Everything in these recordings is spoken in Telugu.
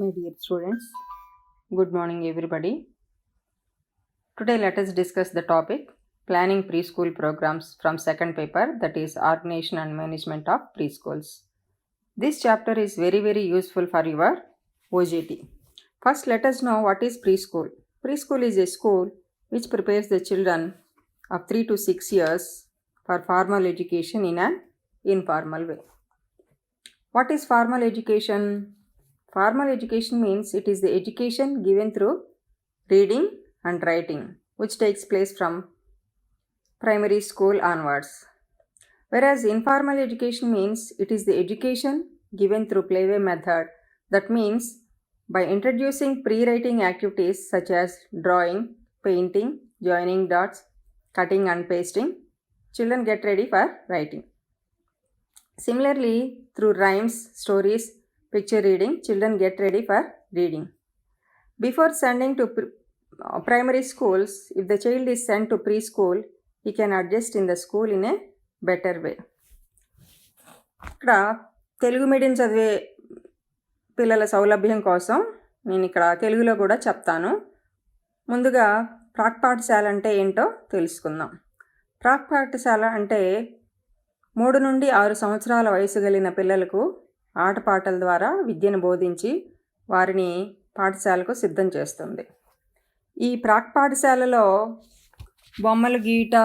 My dear students, good morning everybody. Today let us discuss the topic planning preschool programs from second paper, that is Organization and Management of Preschools. This chapter is very useful for your OJT. First let us know what is preschool. Preschool is a school which prepares the children of 3 to 6 years for formal education in an informal way. What is formal education? Formal education means it is the education given through reading and writing, which takes place from primary school onwards. Whereas informal education means it is the education given through playway method. That means by introducing pre-writing activities such as drawing, painting, joining dots, cutting and pasting, children get ready for writing. Similarly, through rhymes, stories, picture reading, children get ready for reading. Before sending to primary schools, if the child is sent to preschool, he can adjust in the school in a better way. ఇక్కడ తెలుగు మీడియం చదివే పిల్లల సౌలభ్యం కోసం నేను ఇక్కడ తెలుగులో కూడా చెప్తాను. ముందుగా ప్రాక్ పాఠశాల అంటే ఏంటో తెలుసుకుందాం. ప్రాక్ పాఠశాల అంటే 3 నుండి 6 సంవత్సరాల వయసు కలిగిన పిల్లలకు ఆటపాటల ద్వారా విద్యను బోధించి వారిని పాఠశాలకు సిద్ధం చేస్తుంది. ఈ ప్రాక్ పాఠశాలలో బొమ్మలు గీయట,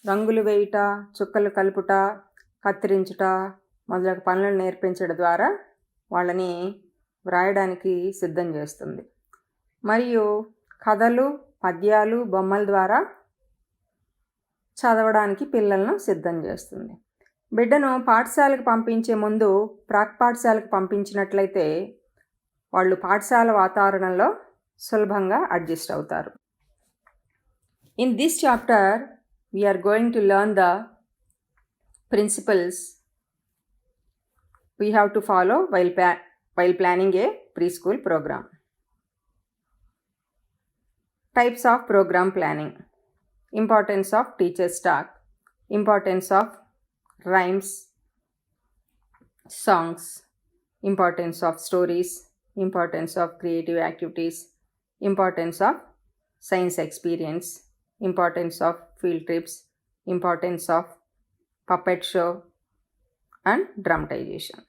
రంగులు వేయుట, చుక్కలు కలుపుట, కత్తిరించుట మొదలగు పనులను నేర్పించడం ద్వారా వాళ్ళని వ్రాయడానికి సిద్ధం చేస్తుంది. మరియు కథలు, పద్యాలు, బొమ్మల ద్వారా చదవడానికి పిల్లలను సిద్ధం చేస్తుంది. బిడ్డను పాఠశాలకు పంపించే ముందు ప్రాక్ పాఠశాలకు పంపించినట్లయితే వాళ్ళు పాఠశాల వాతావరణంలో సులభంగా అడ్జస్ట్ అవుతారు. In this chapter we are going to learn the principles we have to follow while planning a preschool program. Types of program planning. Importance of teacher's talk. Importance of rhymes, songs. Importance of stories. Importance of creative activities. Importance of science experience. Importance of field trips. Importance of puppet show and dramatization.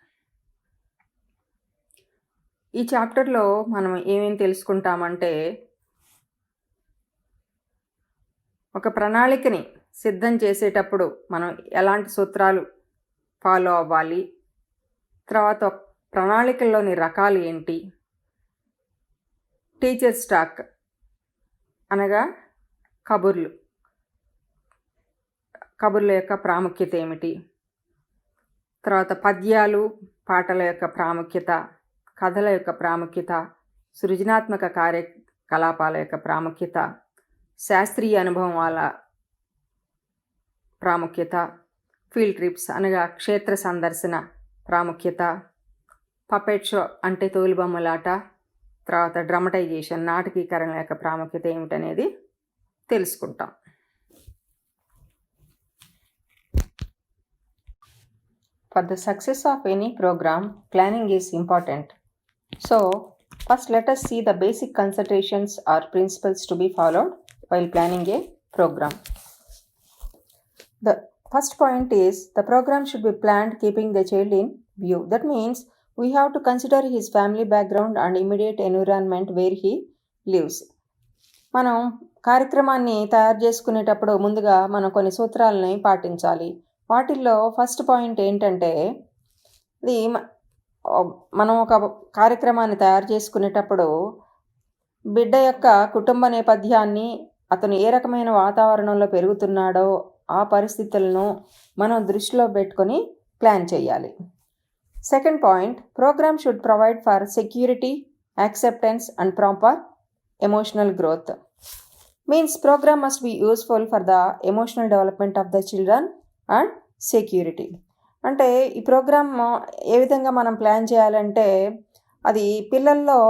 ఈ చాప్టర్లో మనం ఏమేమి తెలుసుకుంటామంటే, ఒక ప్రణాళికని సిద్ధం చేసేటప్పుడు మనం ఎలాంటి సూత్రాలు ఫాలో అవ్వాలి, తర్వాత ప్రణాళికల్లోని రకాలు ఏంటి, టీచర్స్ టాక్ అనగా కబుర్ల యొక్క ప్రాముఖ్యత ఏమిటి, తర్వాత పద్యాలు, పాటల యొక్క ప్రాముఖ్యత, కథల యొక్క ప్రాముఖ్యత, సృజనాత్మక కార్యకలాపాల యొక్క ప్రాముఖ్యత, శాస్త్రీయ అనుభవం వాళ్ళ ప్రాముఖ్యత, ఫీల్డ్ ట్రిప్స్ అనగా క్షేత్ర సందర్శన ప్రాముఖ్యత, పపెట్ షో అంటే తోలుబొమ్మలాట, తర్వాత డ్రామటైజేషన్ నాటకీకరణ యొక్క ప్రాముఖ్యత ఏమిటనేది తెలుసుకుంటాం. For the success of any program, planning is important. So, first let us see the basic considerations or principles to be followed while planning a program. The first point is the program should be planned keeping the child in view. That means we have to consider his family background and immediate environment where he lives. మనం కార్యక్రమాన్ని తయారు చేసుకునేటప్పుడు ముందుగా మనం కొన్ని సూత్రాలని పాటించాలి. వాటిల్లో ఫస్ట్ పాయింట్ ఏంటంటే, ఇది మనం ఒక కార్యక్రమాన్ని తయారు చేసుకునేటప్పుడు బిడ్డ యొక్క కుటుంబ నేపథ్యాన్ని, అతను ఏ రకమైన వాతావరణంలో పెరుగుతున్నాడో ఆ పరిస్థితులను మనం దృష్టిలో పెట్టుకొని ప్లాన్ చేయాలి. Second point, programme should provide for security, acceptance and proper emotional growth. Means programme must be useful for the emotional development of the children and security. అంటే ఈ ప్రోగ్రామ్ ఏ విధంగా మనం ప్లాన్ చేయాలంటే, అది పిల్లల్లో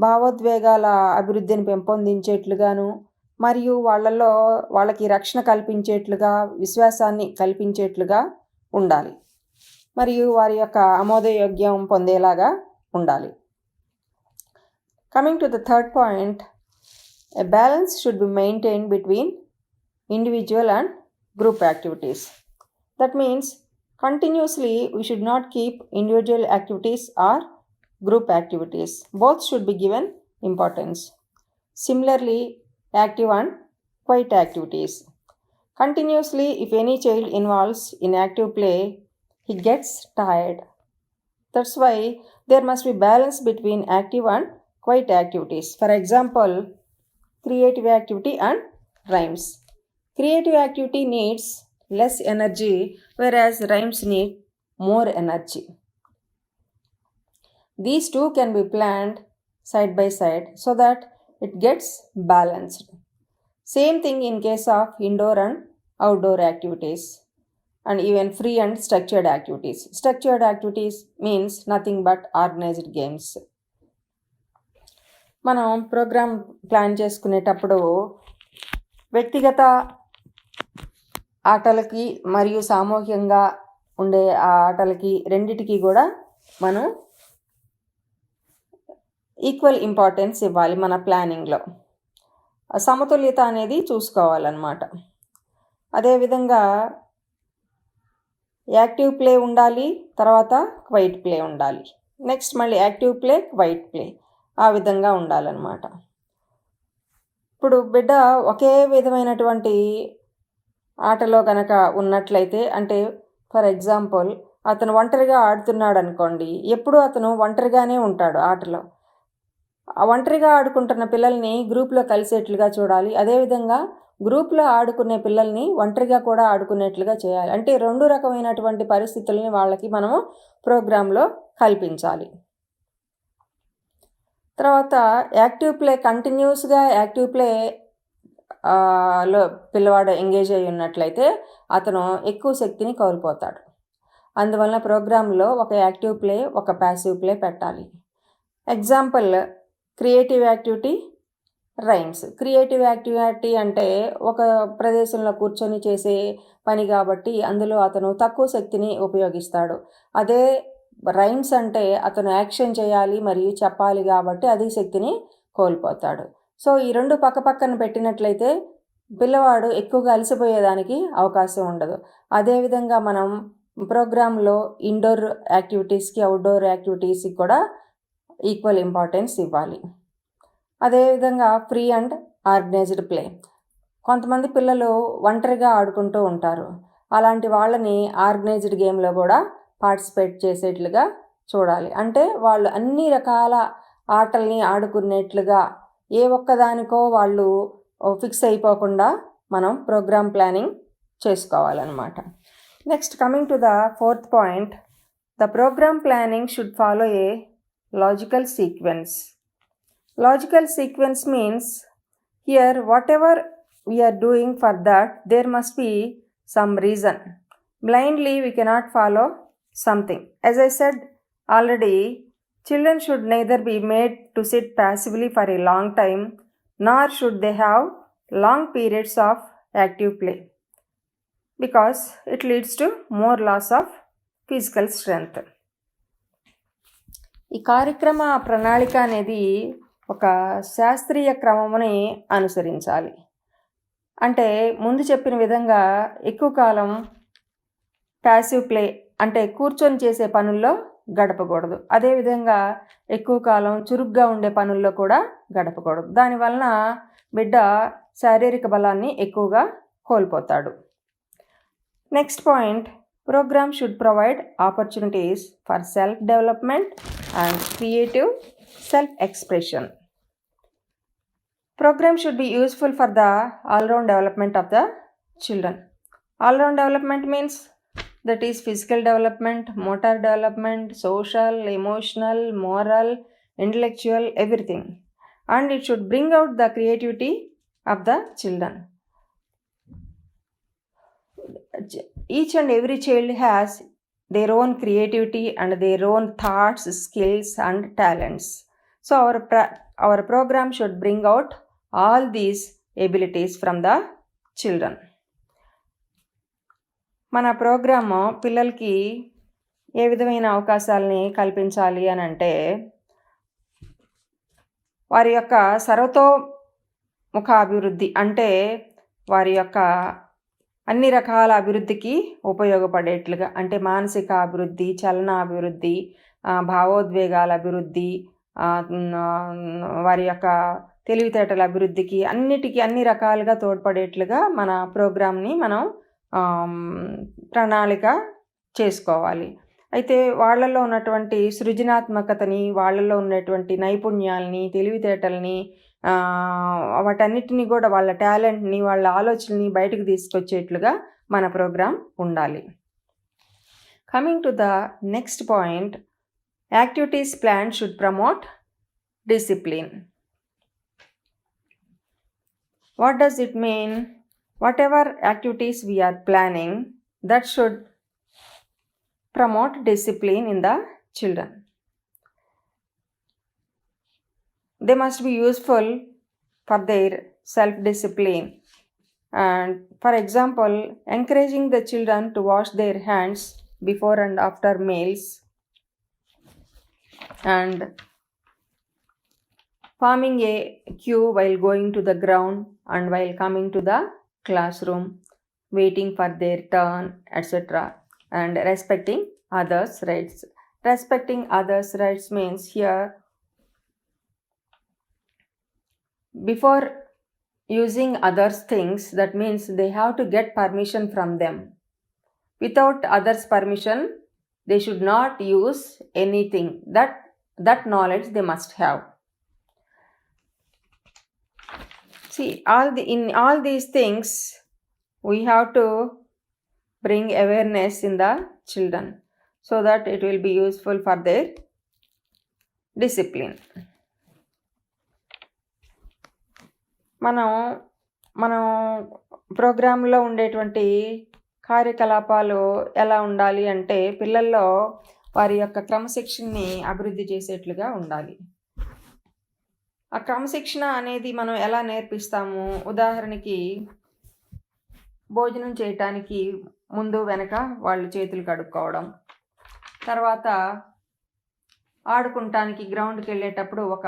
భావోద్వేగాల అభివృద్ధిని పెంపొందించేట్లుగాను, మరియు వాళ్ళకి రక్షణ కల్పించేట్లుగా, విశ్వాసాన్ని కల్పించేట్లుగా ఉండాలి, మరియు వారి యొక్క ఆమోదయోగ్యం పొందేలాగా ఉండాలి. Coming to the third point, a balance should be maintained between individual and group activities. That means continuously we should not keep individual activities or group activities. Both should be given importance. Similarly, active and quiet activities. Continuously, if any child involves in active play, he gets tired. That's why there must be balance between active and quiet activities. For example, creative activity and rhymes. Creative activity needs less energy, whereas rhymes need more energy. These two can be planned side by side so that it gets balanced. Same thing in case of indoor and outdoor activities, and even free and structured activities. Structured activities means nothing but organized games. మనం ప్రోగ్రామ్ ప్లాన్ చేసుకునేటప్పుడు వ్యక్తిగత ఆటలకి మరియు సామూహికంగా ఉండే ఆ ఆటలకి రెండిటికి కూడా మనం ఈక్వల్ ఇంపార్టెన్స్ ఇవ్వాలి. మన ప్లానింగ్లో సమతుల్యత అనేది చూసుకోవాలన్నమాట. అదేవిధంగా యాక్టివ్ ప్లే ఉండాలి, తర్వాత క్వైట్ ప్లే ఉండాలి, నెక్స్ట్ మళ్ళీ యాక్టివ్ ప్లే, క్వైట్ ప్లే, ఆ విధంగా ఉండాలన్నమాట. ఇప్పుడు బిడ్డ ఒకే విధమైనటువంటి ఆటలో కనుక ఉన్నట్లయితే, అంటే ఫర్ ఎగ్జాంపుల్ అతను ఒంటరిగా ఆడుతున్నాడు అనుకోండి, ఎప్పుడూ అతను ఒంటరిగానే ఉంటాడు ఆటలో. ఆ ఒంటరిగా ఆడుకుంటున్న పిల్లల్ని గ్రూప్లో కలిసేట్లుగా చూడాలి. అదేవిధంగా గ్రూప్లో ఆడుకునే పిల్లల్ని ఒంటరిగా కూడా ఆడుకునేట్లుగా చేయాలి. అంటే రెండు రకమైనటువంటి పరిస్థితుల్ని వాళ్ళకి మనము ప్రోగ్రాంలో కల్పించాలి. తర్వాత యాక్టివ్ ప్లే, కంటిన్యూస్గా యాక్టివ్ ప్లే లో పిల్లవాడు ఎంగేజ్ అయి ఉన్నట్లయితే అతను ఎక్కువ శక్తిని కోల్పోతాడు. అందువలన ప్రోగ్రాంలో ఒక యాక్టివ్ ప్లే, ఒక ప్యాసివ్ ప్లే పెట్టాలి. Example, creative activity, rhymes. Creative activity అంటే ఒక ప్రదేశంలో కూర్చొని చేసే పని కాబట్టి అందులో అతను తక్కువ శక్తిని ఉపయోగిస్తాడు. అదే రైమ్స్ అంటే అతను యాక్షన్ చేయాలి మరియు చెప్పాలి కాబట్టి అధిక శక్తిని కోల్పోతాడు. సో ఈ రెండు పక్కపక్కన పెట్టినట్లయితే పిల్లవాడు ఎక్కువగా అలసిపోయేదానికి అవకాశం ఉండదు. అదేవిధంగా మనం ప్రోగ్రాంలో ఇండోర్ యాక్టివిటీస్కి, అవుట్డోర్ యాక్టివిటీస్కి కూడా ఈక్వల్ ఇంపార్టెన్స్ ఇవ్వాలి. అదేవిధంగా ఫ్రీ అండ్ ఆర్గనైజ్డ్ ప్లే. కొంతమంది పిల్లలు ఒంటరిగా ఆడుకుంటూ ఉంటారు. అలాంటి వాళ్ళని ఆర్గనైజ్డ్ గేమ్లో కూడా పార్టిసిపేట్ చేసేట్లుగా చూడాలి. అంటే వాళ్ళు అన్ని రకాల ఆటల్ని ఆడుకునేట్లుగా, ఏ ఒక్కదానికో వాళ్ళు ఫిక్స్ అయిపోకుండా మనం ప్రోగ్రామ్ ప్లానింగ్ చేసుకోవాలన్నమాట. Next, coming to the fourth point, the programme planning should follow a logical sequence. Logical sequence means here whatever we are doing for that, there must be some reason. Blindly we cannot follow something. As I said already, children should neither be made to sit passively for a long time, nor should they have long periods of active play, because it leads to more loss of physical strength. ఈ కార్యక్రమ ప్రణాళిక అనేది ఒక శాస్త్రీయ క్రమముని అనుసరించాలి. అంటే ముందు చెప్పిన విధంగా ఎక్కువ కాలం ప్యాసివ్ ప్లే అంటే కూర్చొని చేసే పనుల్లో గడపకూడదు. అదేవిధంగా ఎక్కువ కాలం చురుగ్గా ఉండే పనుల్లో కూడా గడపకూడదు. దానివలన బిడ్డ శారీరక బలాన్ని ఎక్కువగా కోల్పోతాడు. Next point, program should provide opportunities for self-development and creative self-expression. Program should be useful for the all-round development of the children. All-round development means that is physical development, motor development, social, emotional, moral, intellectual, everything. And it should bring out the creativity of the children. Each and every child has their own creativity and their own thoughts, skills and talents. So our program should bring out all these abilities from the children. మన ప్రోగ్రాము పిల్లలకి ఏ విధమైన అవకాశాలని కల్పించాలి అని అంటే, వారి యొక్క సర్వతోముఖ అభివృద్ధి అంటే వారి యొక్క అన్ని రకాల అభివృద్ధికి ఉపయోగపడేట్లుగా, అంటే మానసిక అభివృద్ధి, చలన అభివృద్ధి, భావోద్వేగాల అభివృద్ధి, వారి యొక్క తెలివితేటల అభివృద్ధికి అన్నిటికీ అన్ని రకాలుగా తోడ్పడేట్లుగా మన ప్రోగ్రామ్ని మనం ప్రణాళిక చేసుకోవాలి. అయితే వాళ్ళల్లో ఉన్నటువంటి సృజనాత్మకతని, వాళ్ళల్లో ఉన్నటువంటి నైపుణ్యాలని, తెలివితేటల్ని, వాటన్నిటిని కూడా వాళ్ళ టాలెంట్ని, వాళ్ళ ఆలోచనని బయటకు తీసుకొచ్చేట్లుగా మన ప్రోగ్రామ్ ఉండాలి. Coming to the next point, activities plan should promote discipline. What does it mean? Whatever activities we are planning, that should promote discipline in the children. They must be useful for their self-discipline. And for example, encouraging the children to wash their hands before and after meals, and forming a queue while going to the ground and while coming to the classroom, waiting for their turn, etc. And respecting others' rights. Respecting others' rights means here, before using others' things, that means they have to get permission from them. Without others' permission, they should not use anything. That knowledge they must have. See, in all these things, we have to bring awareness in the children so that it will be useful for their discipline. మనం ప్రోగ్రాంలో ఉండేటువంటి కార్యకలాపాలు ఎలా ఉండాలి అంటే, పిల్లల్లో వారి యొక్క క్రమశిక్షణని అభివృద్ధి చేసేట్లుగా ఉండాలి. ఆ క్రమశిక్షణ అనేది మనం ఎలా నేర్పిస్తాము? ఉదాహరణకి, భోజనం చేయటానికి ముందు వెనక వాళ్ళు చేతులు కడుక్కోవడం, తర్వాత ఆడుకుంటానికి గ్రౌండ్కి వెళ్ళేటప్పుడు ఒక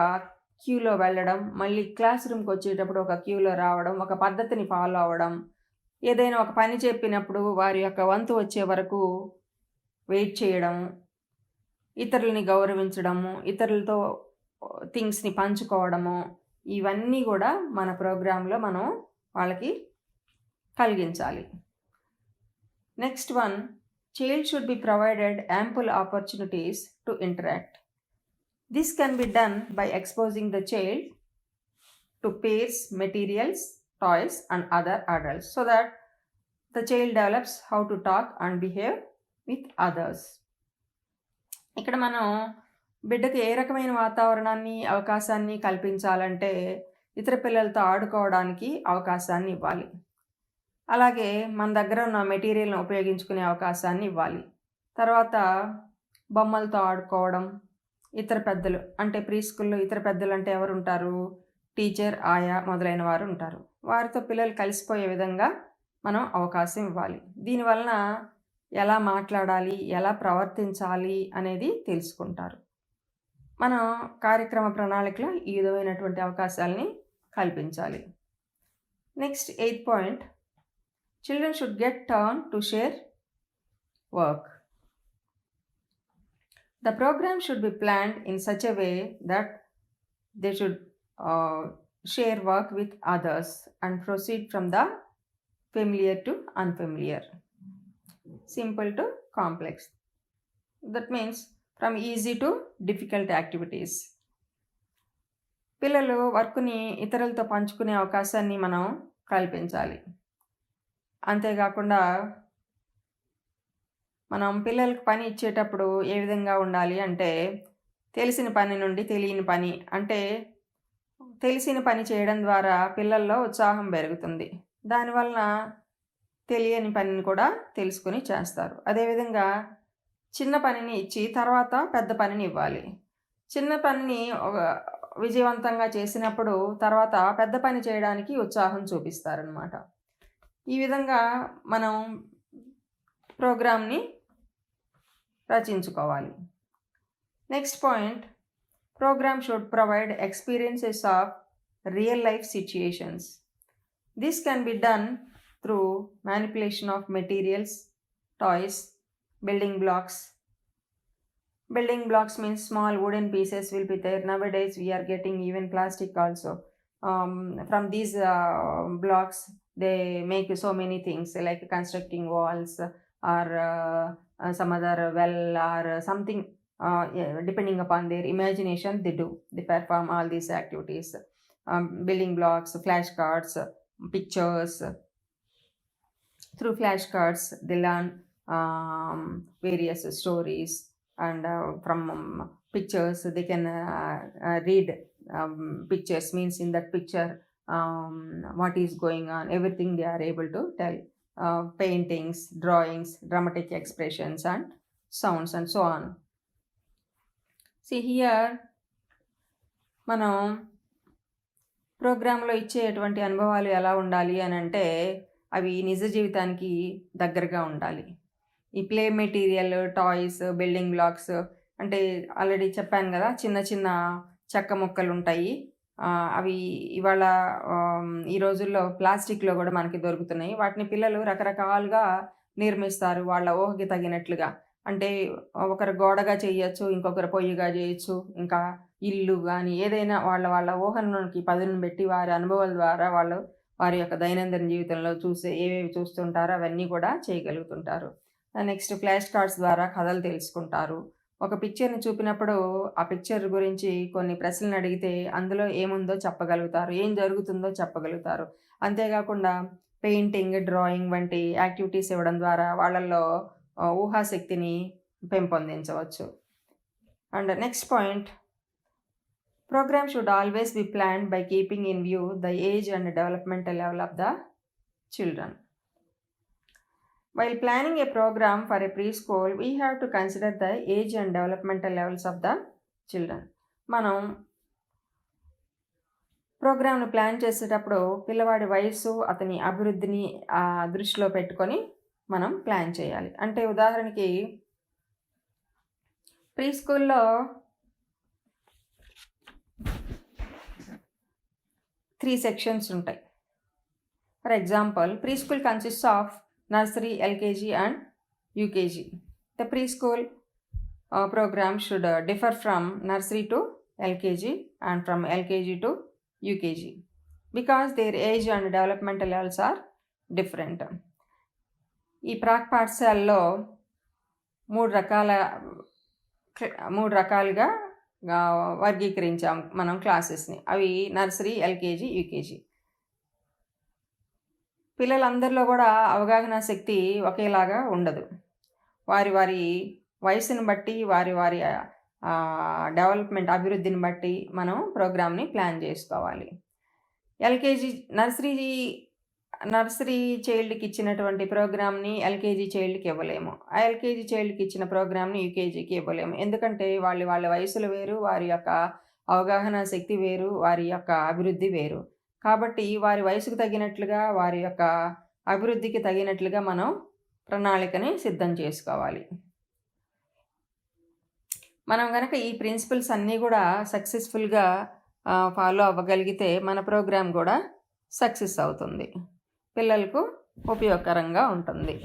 క్యూలో వెళ్ళడం, మళ్ళీ క్లాస్ రూమ్కి వచ్చేటప్పుడు ఒక క్యూలో రావడం, ఒక పద్ధతిని ఫాలో అవ్వడం, ఏదైనా ఒక పని చెప్పినప్పుడు వారి యొక్క వంతు వచ్చే వరకు వెయిట్ చేయడం, ఇతరులని గౌరవించడము, ఇతరులతో థింగ్స్ని పంచుకోవడము, ఇవన్నీ కూడా మన ప్రోగ్రాంలో మనం వాళ్ళకి కలిగించాలి. Next one, child should be provided ample opportunities to interact. This can be done by exposing the child to peers, materials, toys and other adults so that the child develops how to talk and behave with others. ఇక్కడ మనం బిడ్డకు ఏ రకమైన వాతావరణాన్ని, అవకాశాన్ని కల్పించాలంటే, ఇతర పిల్లలతో ఆడుకోవడానికి అవకాశాన్ని ఇవ్వాలి. అలాగే మన దగ్గర ఉన్న మెటీరియల్ని ఉపయోగించుకునే అవకాశాన్ని ఇవ్వాలి. తర్వాత బొమ్మలతో ఆడుకోవడం, ఇతర పెద్దలు అంటే ప్రీ స్కూల్లో ఇతర పెద్దలు అంటే ఎవరు ఉంటారు? టీచర్, ఆయా మొదలైన వారు ఉంటారు. వారితో పిల్లలు కలిసిపోయే విధంగా మనం అవకాశం ఇవ్వాలి. దీనివలన ఎలా మాట్లాడాలి, ఎలా ప్రవర్తించాలి అనేది తెలుసుకుంటారు. మనం కార్యక్రమ ప్రణాళికలో ఈ విధమైనటువంటి అవకాశాలని కల్పించాలి. Next 8th point, children should get turn to share work. The program should be planned in such a way that they should share work with others and proceed from the familiar to unfamiliar, simple to complex. That means from easy to difficult activities. పిల్లలు వర్క్ని ఇతరులతో పంచుకునే అవకాశాన్ని మనం కల్పించాలి. అంతేకాకుండా మనం పిల్లలకు పని ఇచ్చేటప్పుడు ఏ విధంగా ఉండాలి అంటే, తెలిసిన పని నుండి తెలియని పని, అంటే తెలిసిన పని చేయడం ద్వారా పిల్లల్లో ఉత్సాహం పెరుగుతుంది. దానివలన తెలియని పనిని కూడా తెలుసుకుని చేస్తారు. అదేవిధంగా చిన్న పనిని ఇచ్చి తర్వాత పెద్ద పనిని ఇవ్వాలి. చిన్న పనిని విజయవంతంగా చేసినప్పుడు తర్వాత పెద్ద పని చేయడానికి ఉత్సాహం చూపిస్తారనమాట. ఈ విధంగా మనం ప్రోగ్రామ్ని రచించుకోవాలి. Next point, Program should provide experiences of real life situations. This can be done through manipulation of materials, toys, building blocks. Building blocks means small wooden pieces will be there. Nowadays we are getting even plastic also. From these blocks they make so many things like constructing walls or some other well or something, depending upon their imagination they perform all these activities. Building blocks, flashcards, pictures. Through flashcards they learn various stories, and from pictures they can read pictures, means in that picture what is going on, everything they are able to tell. Paintings, drawings, dramatic expressions and sounds and so on. See here మనం ప్రోగ్రాంలో ఇచ్చేటువంటి అనుభవాలు ఎలా ఉండాలి అని అంటే అవి నిజ జీవితానికి దగ్గరగా ఉండాలి. ఈ play material, toys, building blocks అంటే ఆల్రెడీ చెప్పాను కదా, చిన్న చిన్న చెక్క ముక్కలు ఉంటాయి. అవి ఇవాళ ఈ రోజుల్లో ప్లాస్టిక్లో కూడా మనకి దొరుకుతున్నాయి. వాటిని పిల్లలు రకరకాలుగా నిర్మిస్తారు వాళ్ళ ఊహకి తగినట్లుగా. అంటే ఒకరు గోడగా చేయొచ్చు, ఇంకొకరు పొయ్యిగా చేయొచ్చు, ఇంకా ఇల్లు కానీ ఏదైనా వాళ్ళ ఊహలోకి పదును పెట్టి వారి అనుభవాల ద్వారా వాళ్ళు వారి యొక్క దైనందిన జీవితంలో ఏవేవి చూస్తుంటారో అవన్నీ కూడా చేయగలుగుతుంటారు. నెక్స్ట్ ఫ్లాష్ కార్డ్స్ ద్వారా కథలు తెలుసుకుంటారు. ఒక పిక్చర్ని చూపినప్పుడు ఆ పిక్చర్ గురించి కొన్ని ప్రశ్నలు అడిగితే అందులో ఏముందో చెప్పగలుగుతారు, ఏం జరుగుతుందో చెప్పగలుగుతారు. అంతేకాకుండా పెయింటింగ్, డ్రాయింగ్ వంటి యాక్టివిటీస్ ఇవ్వడం ద్వారా వాళ్ళల్లో ఊహాశక్తిని పెంపొందించవచ్చు. And next point, program should always be planned by keeping in view the age and developmental level of the children. While planning a program for a preschool, we have to consider the age and developmental levels of the children. మనం ప్రోగ్రామ్ను ప్లాన్ చేసేటప్పుడు పిల్లవాడి వయసు, అతని అభివృద్ధిని దృష్టిలో పెట్టుకొని మనం ప్లాన్ చేయాలి. అంటే ఉదాహరణకి ప్రీ స్కూల్లో 3 sections ఉంటాయి. For example, pre school consists of nursery, LKG and UKG. The pre school program should differ from nursery to LKG and from LKG to UKG because their age and developmental levels are different. ఈ ప్రాక్ పాఠశాలలో మూడు రకాలుగా వర్గీకరించాం మనం క్లాసెస్ని. అవి నర్సరీ, ఎల్కేజీ, యూకేజీ. పిల్లలందరిలో కూడా అవగాహన శక్తి ఒకేలాగా ఉండదు. వారి వయసుని బట్టి, వారి డెవలప్మెంట్ అభివృద్ధిని బట్టి మనం ప్రోగ్రామ్ని ప్లాన్ చేసుకోవాలి. ఎల్కేజీ నర్సరీ చైల్డ్కి ఇచ్చినటువంటి ప్రోగ్రామ్ని ఎల్కేజీ చైల్డ్కి ఇవ్వలేము. ఆ ఎల్కేజీ చైల్డ్కి ఇచ్చిన ప్రోగ్రామ్ని యూకేజీకి ఇవ్వలేము. ఎందుకంటే వాళ్ళ వయసులు వేరు, వారి యొక్క అవగాహన శక్తి వేరు, వారి యొక్క అభివృద్ధి వేరు. కాబట్టి వారి వయసుకు తగినట్లుగా, వారి యొక్క అభివృద్ధికి తగినట్లుగా మనం ప్రణాళికని సిద్ధం చేసుకోవాలి. మనం కనుక ఈ ప్రిన్సిపల్స్ అన్నీ కూడా సక్సెస్ఫుల్గా ఫాలో అవ్వగలిగితే మన ప్రోగ్రామ్ కూడా సక్సెస్ అవుతుంది, పిల్లలకు ఉపయోగకరంగా ఉంటుంది.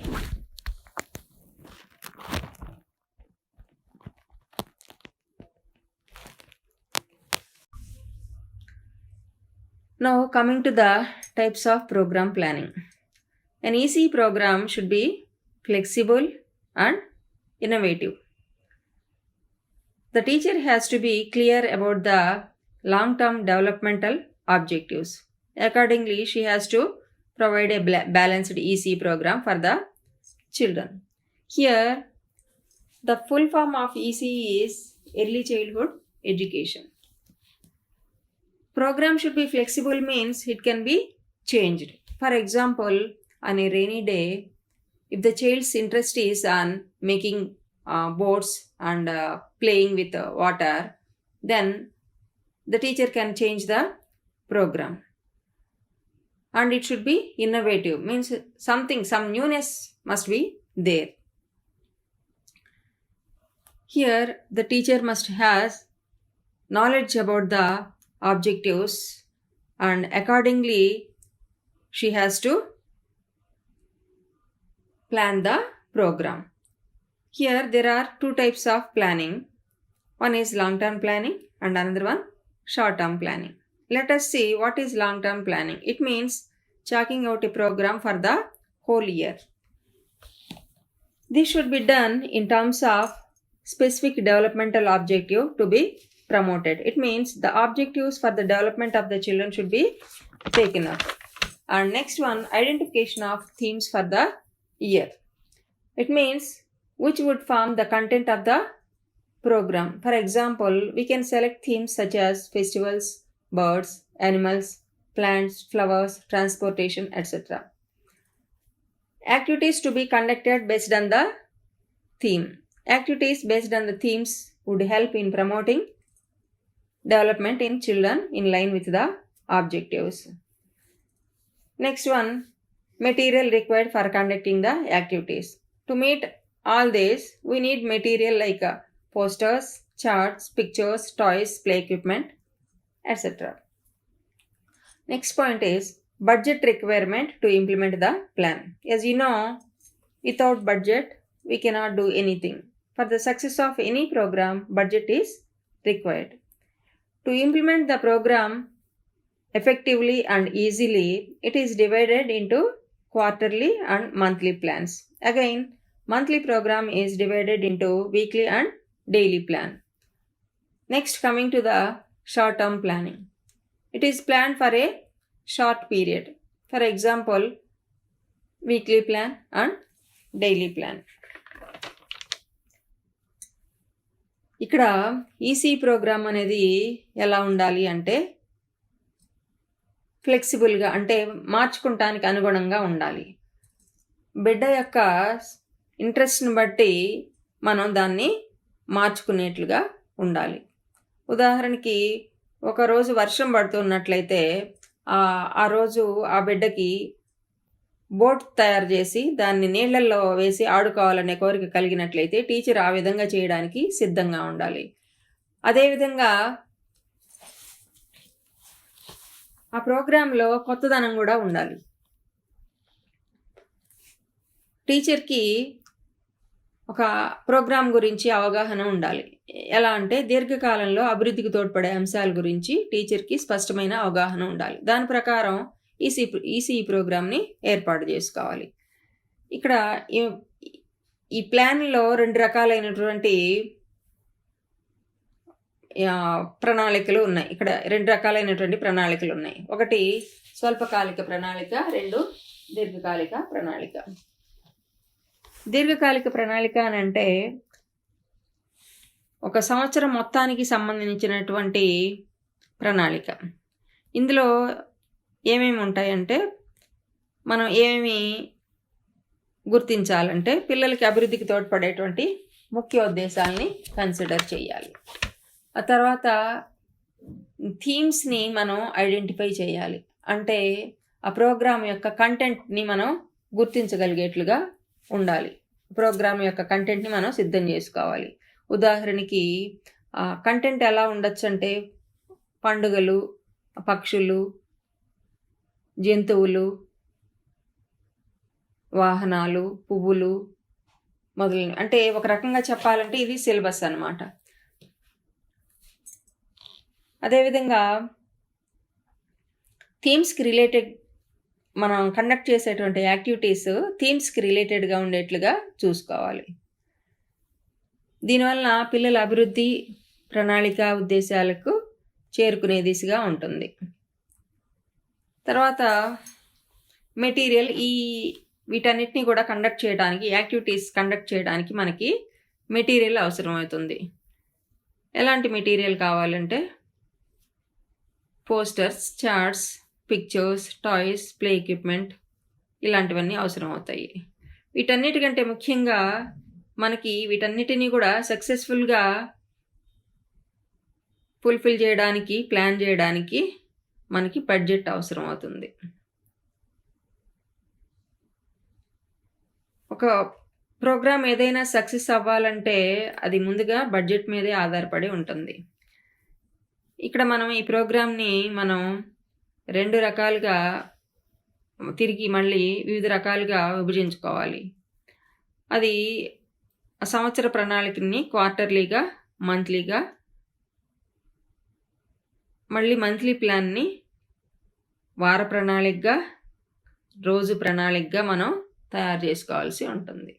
Now coming to the types of program planning. An easy program should be flexible and innovative. The teacher has to be clear about the long-term developmental objectives. Accordingly, she has to provide a balanced easy program for the children. Here, the full form of EC is Early Childhood Education. Program should be flexible means it can be changed. For example, on a rainy day, if the child's interest is on making boats and playing with water, then the teacher can change the program. And it should be innovative, means some newness must be there. Here the teacher must have knowledge about the objectives, and accordingly she has to plan the program. Here there are two types of planning. One is long-term planning and another one short-term planning. Let us see what is long-term planning. It means chalking out a program for the whole year. This should be done in terms of specific developmental objective to be promoted. It means the objectives for the development of the children should be taken up. And next one, identification of themes for the year. It means which would form the content of the program. For example, we can select themes such as festivals, birds, animals, plants, flowers, transportation, etc. Activities to be conducted based on the theme. Activities based on the themes would help in promoting development in children in line with the objectives. Next one, material required for conducting the activities. To meet all this, we need material like posters, charts, pictures, toys, play equipment, etc. Next point is budget requirement to implement the plan. As you know, without budget, we cannot do anything. For the success of any program, budget is required. To implement the program effectively and easily, it is divided into quarterly and monthly plans. Again, monthly program is divided into weekly and daily plan. Next, coming to the short-term planning. It is planned for a short period. For example, weekly plan and daily plan. ఇక్కడ ఈసీ ప్రోగ్రామ్ అనేది ఎలా ఉండాలి అంటే ఫ్లెక్సిబుల్గా, అంటే మార్చుకుంటానికి అనుగుణంగా ఉండాలి. బిడ్డ యొక్క ఇంట్రెస్ట్ని బట్టి మనం దాన్ని మార్చుకునేట్లుగా ఉండాలి. ఉదాహరణకి ఒకరోజు వర్షం పడుతున్నట్లయితే ఆ రోజు ఆ బిడ్డకి బోట్ తయారు చేసి దాన్ని నీళ్లలో వేసి ఆడుకోవాలనే కోరిక కలిగినట్లయితే టీచర్ ఆ విధంగా చేయడానికి సిద్ధంగా ఉండాలి. అదేవిధంగా ఆ ప్రోగ్రాంలో కొత్తదనం కూడా ఉండాలి. టీచర్కి ఒక ప్రోగ్రాం గురించి అవగాహన ఉండాలి. ఎలా అంటే దీర్ఘకాలంలో అభివృద్ధికి తోడ్పడే అంశాల గురించి టీచర్కి స్పష్టమైన అవగాహన ఉండాలి. దాని ప్రకారం ఈసీ ప్రోగ్రామ్ని ఏర్పాటు చేసుకోవాలి. ఇక్కడ ఈ ప్లాన్లో 2 రకాలైనటువంటి ప్రణాళికలు ఉన్నాయి. ఇక్కడ 2 రకాలైనటువంటి ప్రణాళికలు ఉన్నాయి. ఒకటి స్వల్పకాలిక ప్రణాళిక, 2 దీర్ఘకాలిక ప్రణాళిక. దీర్ఘకాలిక ప్రణాళిక అని అంటే ఒక సంవత్సరం మొత్తానికి సంబంధించినటువంటి ప్రణాళిక. ఇందులో ఏమేమి ఉంటాయంటే మనం ఏమేమి గుర్తించాలంటే పిల్లలకి అభివృద్ధికి తోడ్పడేటువంటి ముఖ్య ఉద్దేశాలని కన్సిడర్ చేయాలి. ఆ తర్వాత థీమ్స్ని మనం ఐడెంటిఫై చేయాలి. అంటే ఆ ప్రోగ్రామ్ యొక్క కంటెంట్ని మనం గుర్తించగలిగేట్లుగా ఉండాలి. ప్రోగ్రామ్ యొక్క కంటెంట్ని మనం సిద్ధం చేసుకోవాలి. ఉదాహరణకి కంటెంట్ ఎలా ఉండొచ్చు అంటే పండుగలు, పక్షులు, జంతువులు, వాహనాలు, పువ్వులు మొదలైనవి. అంటే ఒక రకంగా చెప్పాలంటే ఇది సిలబస్ అన్నమాట. అదేవిధంగా థీమ్స్కి రిలేటెడ్ మనం కండక్ట్ చేసేటువంటి యాక్టివిటీస్ థీమ్స్కి రిలేటెడ్గా ఉండేట్లుగా చూసుకోవాలి. దీనివల్ల పిల్లల అభివృద్ధి ప్రణాళిక ఉద్దేశాలకు చేరుకునే దిశగా ఉంటుంది. తర్వాత మెటీరియల్, వీటన్నిటిని కూడా కండక్ట్ చేయడానికి, యాక్టివిటీస్ కండక్ట్ చేయడానికి మనకి మెటీరియల్ అవసరమవుతుంది. ఎలాంటి మెటీరియల్ కావాలంటే posters, charts, pictures, toys, play equipment ఇలాంటివన్నీ అవసరం అవుతాయి. వీటన్నిటికంటే ముఖ్యంగా మనకి వీటన్నిటినీ కూడా సక్సెస్ఫుల్గా ఫుల్ఫిల్ చేయడానికి, ప్లాన్ చేయడానికి మనకి బడ్జెట్ అవసరం అవుతుంది. ఒక ప్రోగ్రామ్ ఏదైనా సక్సెస్ అవ్వాలంటే అది ముందుగా బడ్జెట్ మీదే ఆధారపడి ఉంటుంది. ఇక్కడ మనం ఈ ప్రోగ్రామ్ని మనం 2 రకాలుగా తిరిగి మళ్ళీ వివిధ రకాలుగా విభజించుకోవాలి. అది సంవత్సర ప్రణాళికని క్వార్టర్లీగా, మంత్లీగా, మళ్ళీ మంత్లీ ప్లాన్ని వార ప్రణాళికగా, రోజు ప్రణాళికగా మనం తయారు చేసుకోవాల్సి ఉంటుంది.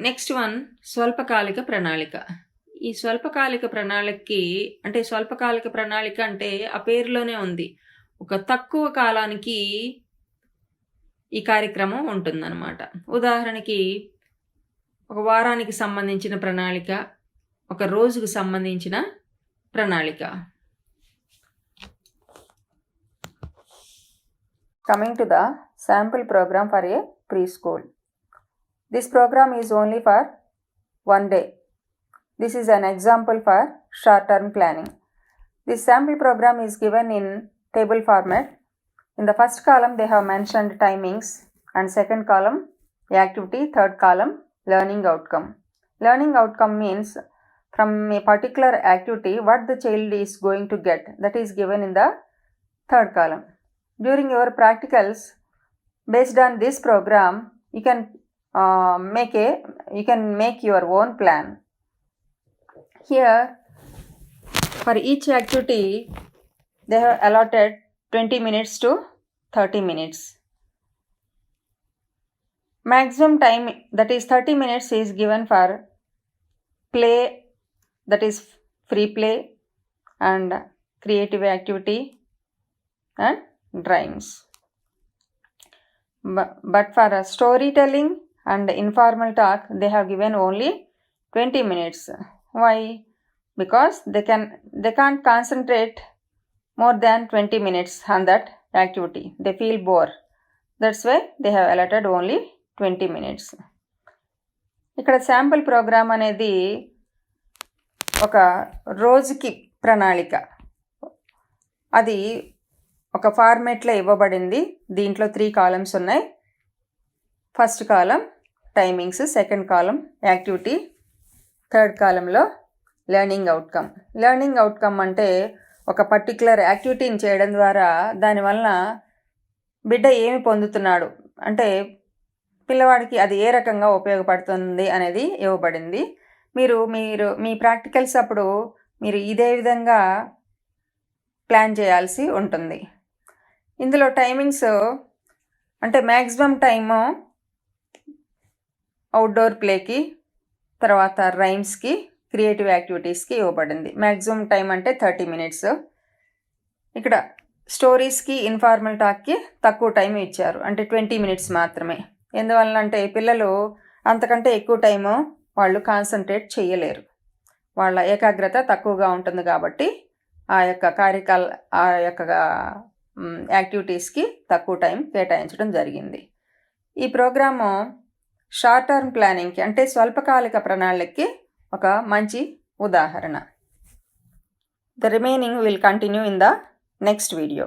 నెక్స్ట్ వన్ స్వల్పకాలిక ప్రణాళిక. ఈ స్వల్పకాలిక ప్రణాళికకి అంటే స్వల్పకాలిక ప్రణాళిక అంటే ఆ పేరులోనే ఉంది, ఒక తక్కువ కాలానికి ఈ కార్యక్రమం ఉంటుందన్నమాట. ఉదాహరణకి ఒక వారానికి సంబంధించిన ప్రణాళిక, ఒక రోజుకు సంబంధించిన ప్రణాళిక. Coming to the sample program for a preschool. This program is only for 1 day. This is an example for short-term planning. This sample program is given in table format. In the first column, they have mentioned timings, and second column, activity, third column, learning outcome. Learning outcome means from a particular activity, what the child is going to get, that is given in the third column. During your practicals, based on this program, you can make your own plan. Here, for each activity, they have allotted 20 minutes to 30 minutes. Maximum time, that is 30 minutes, is given for play, that is free play, and creative activity and drawings. But for storytelling and informal talk, they have given only 20 minutes. Why? Because they can't concentrate more than 20 minutes on that activity. They feel bored. That's why they have allotted only 20 minutes. ఇక్కడ శాంపుల్ ప్రోగ్రామ్ అనేది ఒక రోజుకి ప్రణాళిక. అది ఒక ఫార్మేట్లో ఇవ్వబడింది. దీంట్లో 3 కాలమ్స్ ఉన్నాయి. ఫస్ట్ కాలం timings, second column activity, third కాలంలో లెర్నింగ్ అవుట్కమ్. లెర్నింగ్ అవుట్కమ్ అంటే ఒక పర్టిక్యులర్ యాక్టివిటీని చేయడం ద్వారా దానివలన బిడ్డ ఏమి పొందుతున్నాడు అంటే పిల్లవాడికి అది ఏ రకంగా ఉపయోగపడుతుంది అనేది ఇవ్వబడింది. మీరు మీ ప్రాక్టికల్స్ అప్పుడు మీరు ఇదే విధంగా ప్లాన్ చేయాల్సి ఉంటుంది. ఇందులో టైమింగ్స్ అంటే మ్యాక్సిమం టైము అవుట్డోర్ ప్లేకి, తర్వాత రైమ్స్కి, క్రియేటివ్ యాక్టివిటీస్కి ఇవ్వబడింది. మ్యాక్సిమం టైం అంటే 30 minutes. ఇక్కడ స్టోరీస్కి, ఇన్ఫార్మల్ టాక్కి తక్కువ టైం ఇచ్చారు, అంటే 20 minutes మాత్రమే. ఎందువల్ల అంటే పిల్లలు అంతకంటే ఎక్కువ టైము వాళ్ళు కాన్సన్ట్రేట్ చేయలేరు, వాళ్ళ ఏకాగ్రత తక్కువగా ఉంటుంది. కాబట్టి ఆ యొక్క యాక్టివిటీస్కి తక్కువ టైం కేటాయించడం జరిగింది. ఈ ప్రోగ్రాము షార్ట్ టర్మ్ ప్లానింగ్కి అంటే స్వల్పకాలిక ప్రణాళికకి ఒక మంచి ఉదాహరణ. The remaining will continue in the next video.